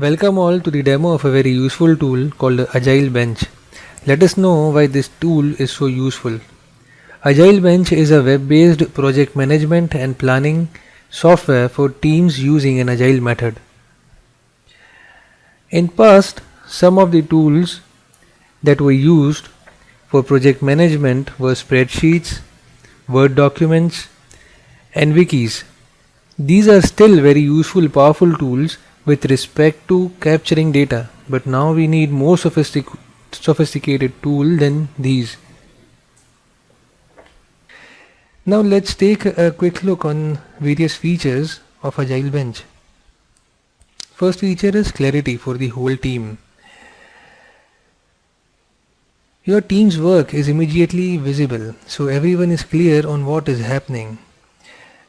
Welcome all to the demo of a very useful tool called Agilebench. Let us know why this tool is so useful. Agilebench is a web-based project management and planning software for teams using an agile method. In past, some of the tools that were used for project management were spreadsheets, Word documents, and wikis. These are still very useful, powerful tools with respect to capturing data, but now we need more sophisticated tool than these. Now let's take a quick look on various features of Agilebench. First feature is clarity for the whole team. Your team's work is immediately visible, so everyone is clear on what is happening.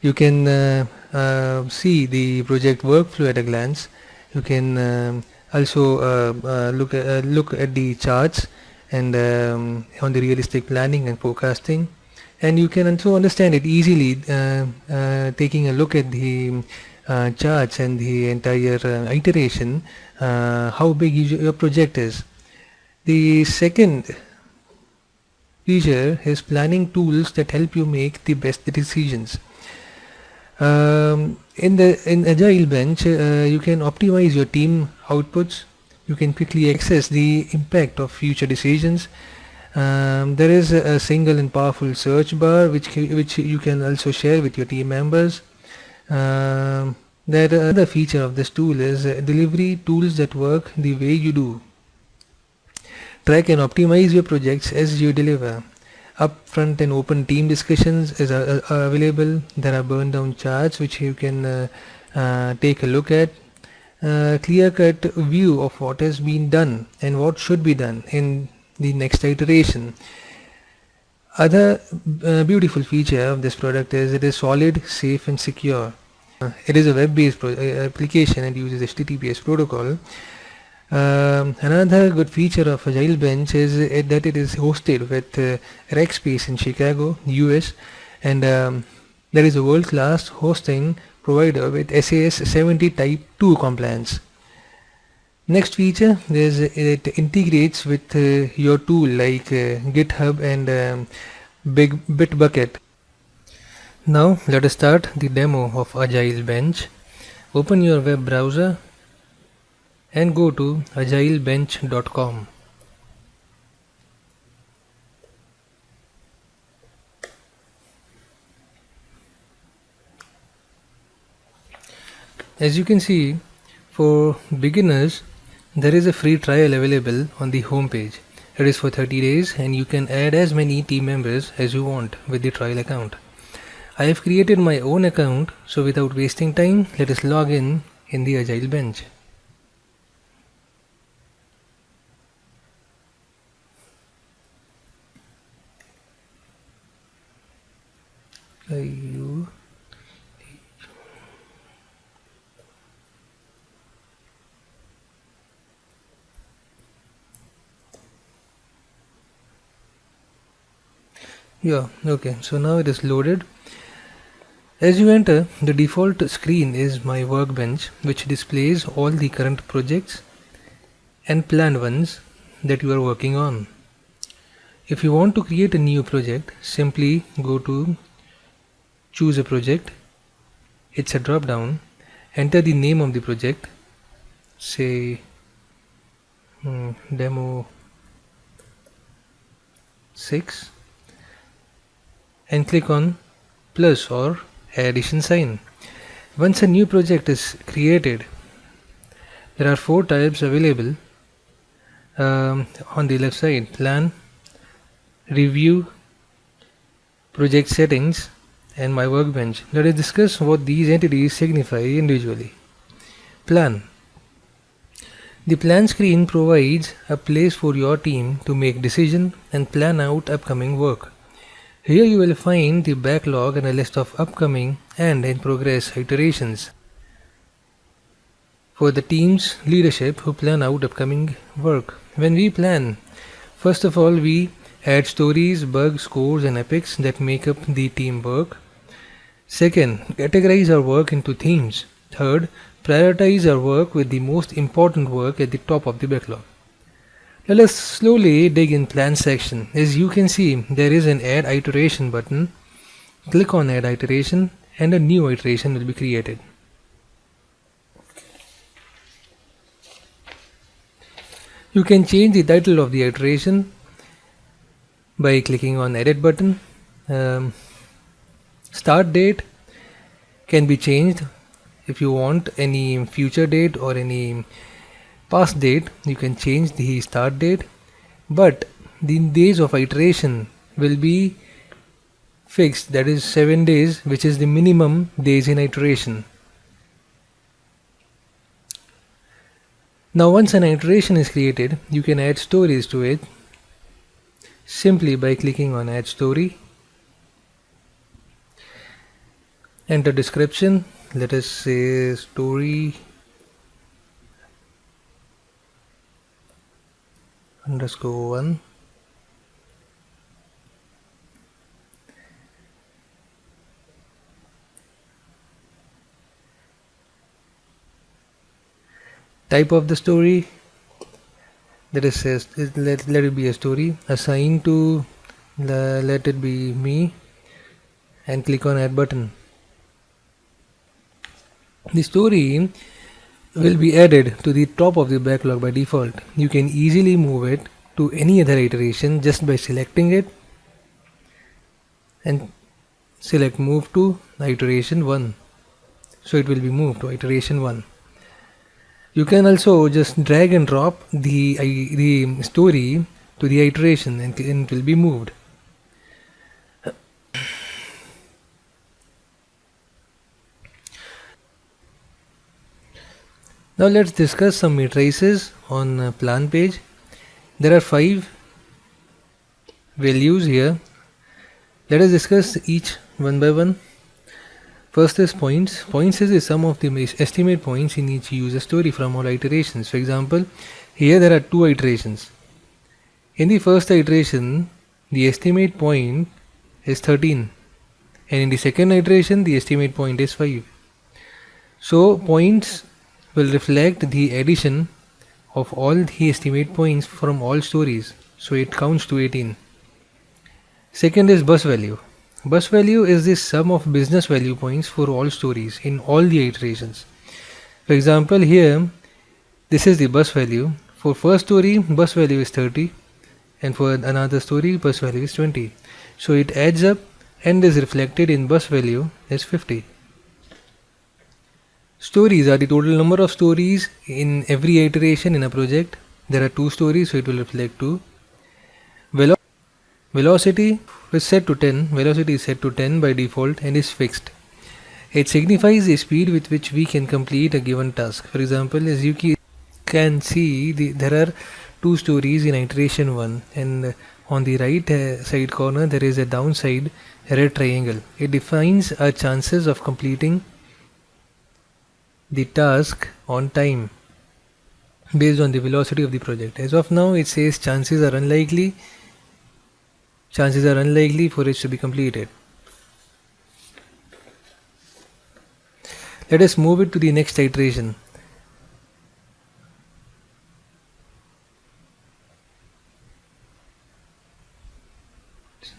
You can see the project workflow at a glance. You can also look at the charts and on the realistic planning and forecasting, and you can also understand it easily taking a look at the charts and the entire iteration, how big your project is. The second feature is planning tools that help you make the best decisions. In Agilebench, you can optimize your team outputs. You can quickly access the impact of future decisions. There is a single and powerful search bar which you can also share with your team members. The other feature of this tool is delivery tools that work the way you do. Track and optimize your projects as you deliver. Upfront and open team discussions is available. There are burn down charts which you can take a look at. Clear-cut view of what has been done and what should be done in the next iteration. Other beautiful feature of this product is it is solid, safe and secure. It is a web-based application and uses HTTPS protocol. Another good feature of Agilebench is that it is hosted with Rackspace in Chicago, US, and there is a world-class hosting provider with SAS 70 Type 2 compliance. Next feature is it integrates with your tool like GitHub and Bitbucket. Now let us start the demo of Agilebench. Open your web browser and go to agilebench.com. As you can see, for beginners there is a free trial available on the home page. It is for 30 days and you can add as many team members as you want with the trial account. I have created my own account, so without wasting time, let us log in the Agilebench. Yeah, okay, so now it is loaded. As you enter, the default screen is my workbench, which displays all the current projects and planned ones that you are working on. If you want to create a new project, simply go to choose a project. It's a drop down. Enter the name of the project, say demo 6, and click on plus or addition sign. Once a new project is created, there are 4 tabs available on the left side: plan, review, project settings, and my workbench. Let us discuss what these entities signify individually. Plan. The plan screen provides a place for your team to make decisions and plan out upcoming work. Here you will find the backlog and a list of upcoming and in progress iterations for the team's leadership who plan out upcoming work. When we plan, first of all we add stories, bugs, scores and epics that make up the team work. Second, categorize our work into themes. Third, Prioritize our work with the most important work at the top of the backlog. Let us slowly dig in plan section. As you can see, there is an add iteration button. Click on add iteration and a new iteration will be created. You can change the title of the iteration by clicking on edit button. Start date can be changed. If you want any future date or any past date, you can change the start date, but the days of iteration will be fixed, that is 7 days, which is the minimum days in iteration. Now once an iteration is created, you can add stories to it simply by clicking on add story. Enter description, let us say story _1. Type of the story, let it be a story. Assign to, let it be me, and click on add button. The story will be added to the top of the backlog by default. You can easily move it to any other iteration just by selecting it and select move to iteration 1. So it will be moved to iteration 1. You can also just drag and drop the story to the iteration and it will be moved. Now let's discuss some matrices on plan page. There are 5 values here. Let us discuss each one by one. First is points. Points is the sum of the estimate points in each user story from all iterations. For example, here there are 2 iterations. In the first iteration, the estimate point is 13, and in the second iteration, the estimate point is 5. So points will reflect the addition of all the estimate points from all stories. So it counts to 18. Second is bus value. Bus value is the sum of business value points for all stories in all the iterations. For example, here this is the bus value. For first story, bus value is 30, and for another story, bus value is 20. So it adds up and is reflected in bus value as 50. Stories are the total number of stories in every iteration in a project. There are 2 stories, so it will reflect 2. Velocity is set to 10. Velocity is set to 10 by default and is fixed. It signifies the speed with which we can complete a given task. For example, as you can see, there are 2 stories in iteration 1, and on the right side corner there is a downside red triangle. It defines our chances of completing the task on time based on the velocity of the project. As of now, it says chances are unlikely for it to be completed. Let us move it to the next iteration.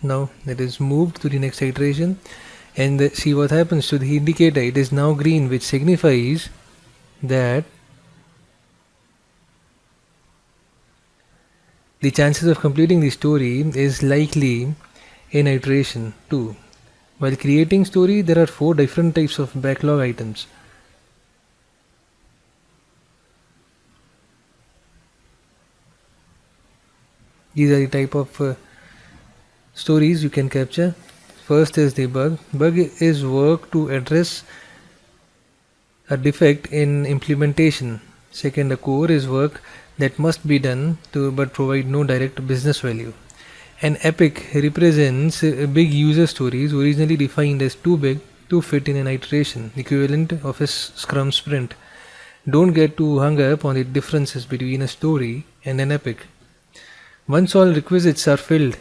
Now it is moved to the next iteration, and see what happens to the indicator. It is now green, which signifies that the chances of completing the story is likely in iteration 2. While creating story, there are 4 different types of backlog items. These are the type of stories you can capture. First is the bug. Bug is work to address a defect in implementation. Second, a core is work that must be done but provide no direct business value. An epic represents big user stories originally defined as too big to fit in an iteration, equivalent of a Scrum sprint. Don't get too hung up on the differences between a story and an epic. Once all requisites are filled,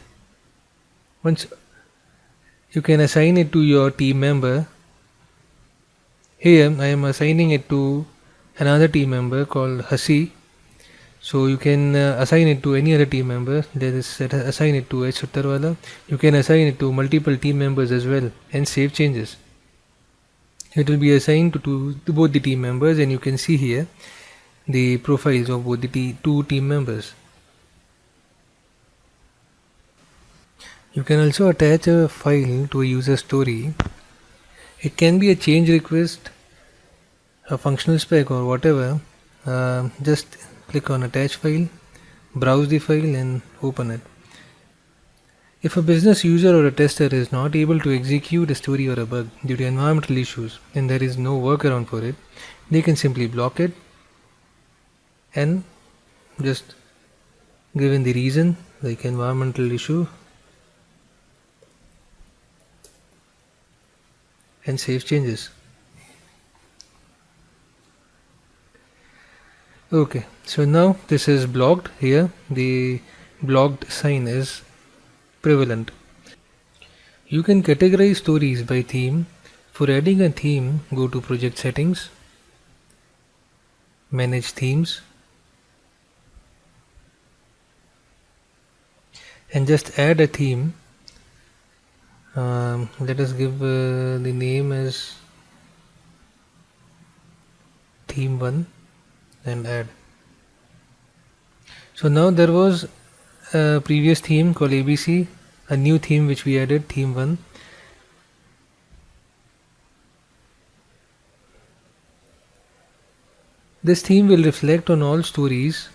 once you can assign it to your team member Here I am assigning it to another team member called Hussain. So you can assign it to any other team member. There is assign it to Hussain Suttarwala. You can assign it to multiple team members as well and save changes. It will be assigned to both the team members, and you can see here the profiles of both the two team members. You can also attach a file to a user story. It can be a change request, a functional spec, or whatever. Just click on attach file, browse the file and open it. If a business user or a tester is not able to execute a story or a bug due to environmental issues and there is no workaround for it, they can simply block it and just give in the reason like environmental issue and save changes. Okay, so now this is blocked. Here the blocked sign is prevalent. You can categorize stories by theme. For adding a theme, go to project settings, manage themes, and just add a theme. Let us give the name as theme 1 and add. So now there was a previous theme called ABC, a new theme which we added, theme 1. This theme will reflect on all stories.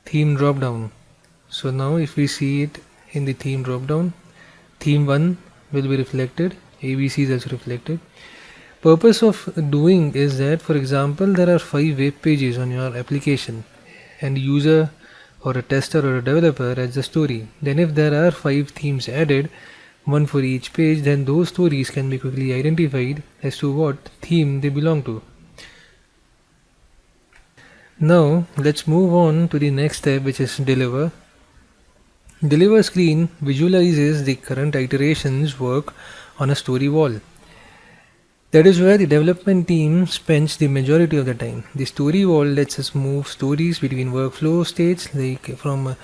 Theme drop down. So now if we see it in the theme drop down, theme 1 will be reflected, ABC is also reflected. Purpose of doing is that, for example, there are 5 web pages on your application and user or a tester or a developer adds a story. Then if there are 5 themes added, one for each page, then those stories can be quickly identified as to what theme they belong to. Now let's move on to the next step, which is deliver. Deliver screen visualizes the current iterations work on a story wall. That is where the development team spends the majority of the time. The story wall lets us move stories between workflow states like from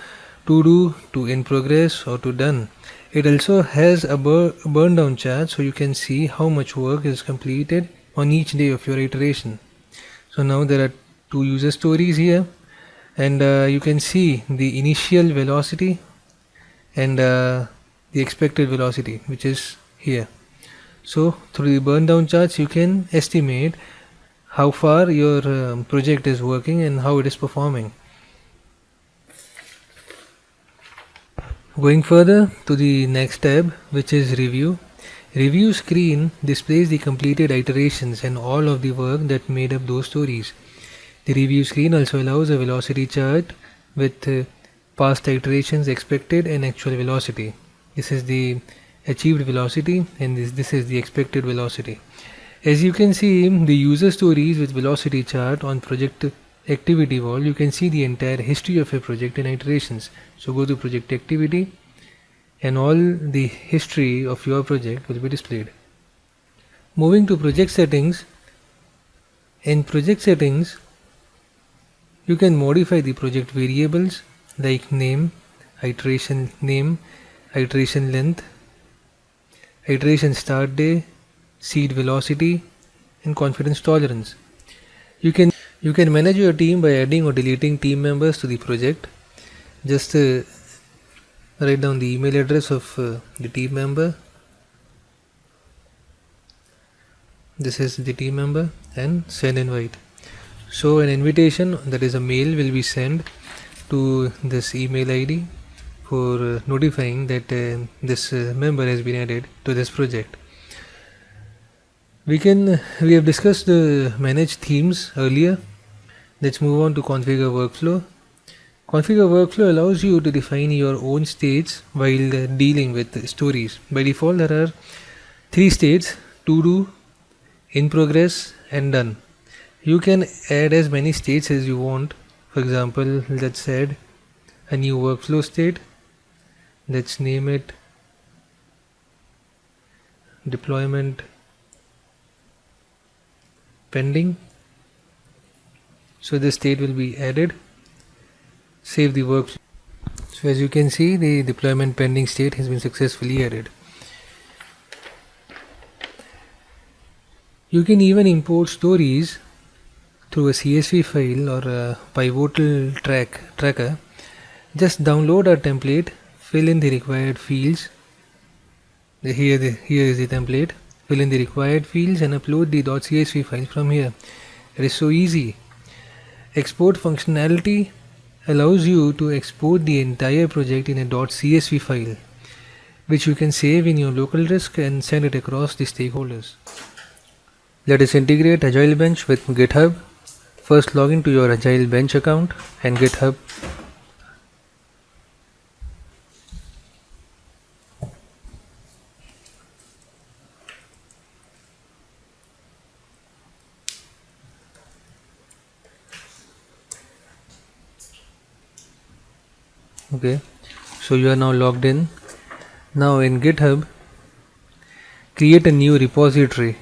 to do to in progress or to done. It also has a burn down chart so you can see how much work is completed on each day of your iteration. So now there are 2 user stories here, and you can see the initial velocity and the expected velocity, which is here. So through the burn down charts you can estimate how far your project is working and how it is performing. Going further to the next tab, which is review. Review screen displays the completed iterations and all of the work that made up those stories. The review screen also allows a velocity chart with past iterations, expected and actual velocity. This is the achieved velocity and this is the expected velocity. As you can see the user stories with velocity chart on project activity wall, you can see the entire history of a project and iterations. So go to project activity and all the history of your project will be displayed. Moving to project settings. In project settings you can modify the project variables like name, iteration length, iteration start day, seed velocity and confidence tolerance. You can manage your team by adding or deleting team members to the project. Just write down the email address of the team member. This is the team member and send invite. So an invitation, that is a mail, will be sent to this email ID for notifying that this member has been added to this project. We have discussed manage themes earlier. Let's move on to configure workflow. Configure workflow allows you to define your own states while dealing with stories. By default there are 3 states: to do, in progress and done. You can add as many states as you want. For example, let's add a new workflow state. Let's name it deployment pending. So this state will be added. Save the workflow. So as you can see, the deployment pending state has been successfully added. You can even import stories through a CSV file or a pivotal tracker. Just download our template, fill in the required fields. Here is the template. Fill in the required fields and upload the .csv file from here. It is so easy. Export functionality allows you to export the entire project in a .csv file, which you can save in your local disk and send it across the stakeholders. Let us integrate Agilebench with GitHub. First log into your Agilebench account and GitHub. Okay, so you are now logged in. Now in GitHub, create a new repository.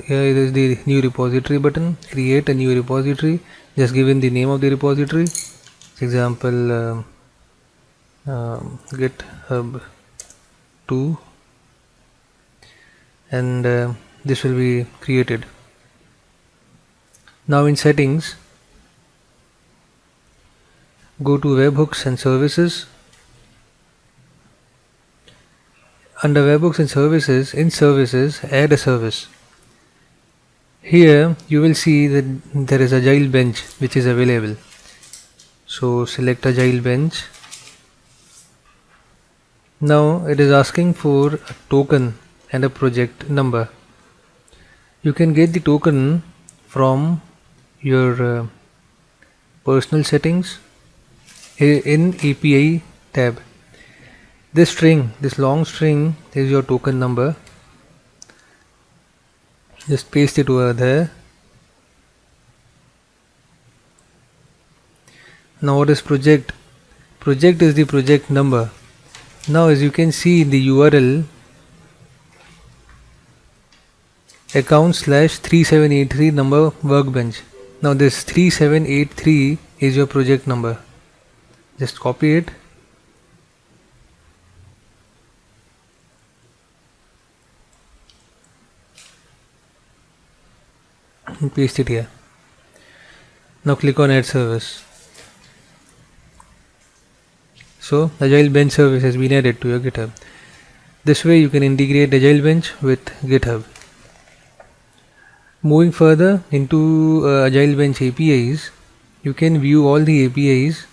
Here is the new repository button. Create a new repository. Just give in the name of the repository. For example, GitHub 2, and this will be created. Now in settings, go to webhooks and services. Under webhooks and services, in services, add a service. Here you will see that there is Agilebench which is available. So select Agilebench. Now it is asking for a token and a project number. You can get the token from your personal settings in API tab. This long string is your token number. Just paste it over there. Now what is project? Project is the project number. Now as you can see in the URL, account/3783 number workbench. Now this 3783 is your project number. Just copy it. And paste it here. Now click on add service. So Agilebench service has been added to your GitHub. This way you can integrate Agilebench with GitHub. Moving further into Agilebench APIs, you can view all the APIs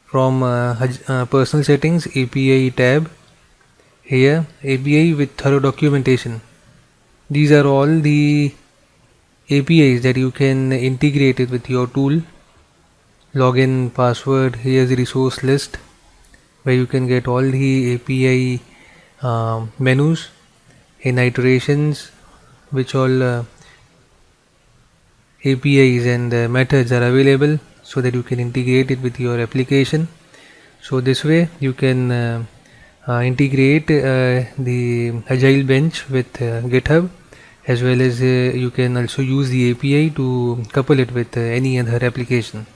from personal settings API tab. Here API with thorough documentation. These are all the APIs that you can integrate it with your tool. Login, password. Here's the resource list where you can get all the API menus in iterations, which all APIs and methods are available, so that you can integrate it with your application. So this way you can integrate the Agilebench with GitHub, as well as you can also use the API to couple it with any other application.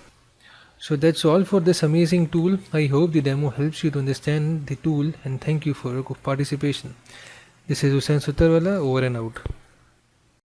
So that's all for this amazing tool. I hope the demo helps you to understand the tool, and thank you for your participation. This is Hussain Suttarwala, over and out.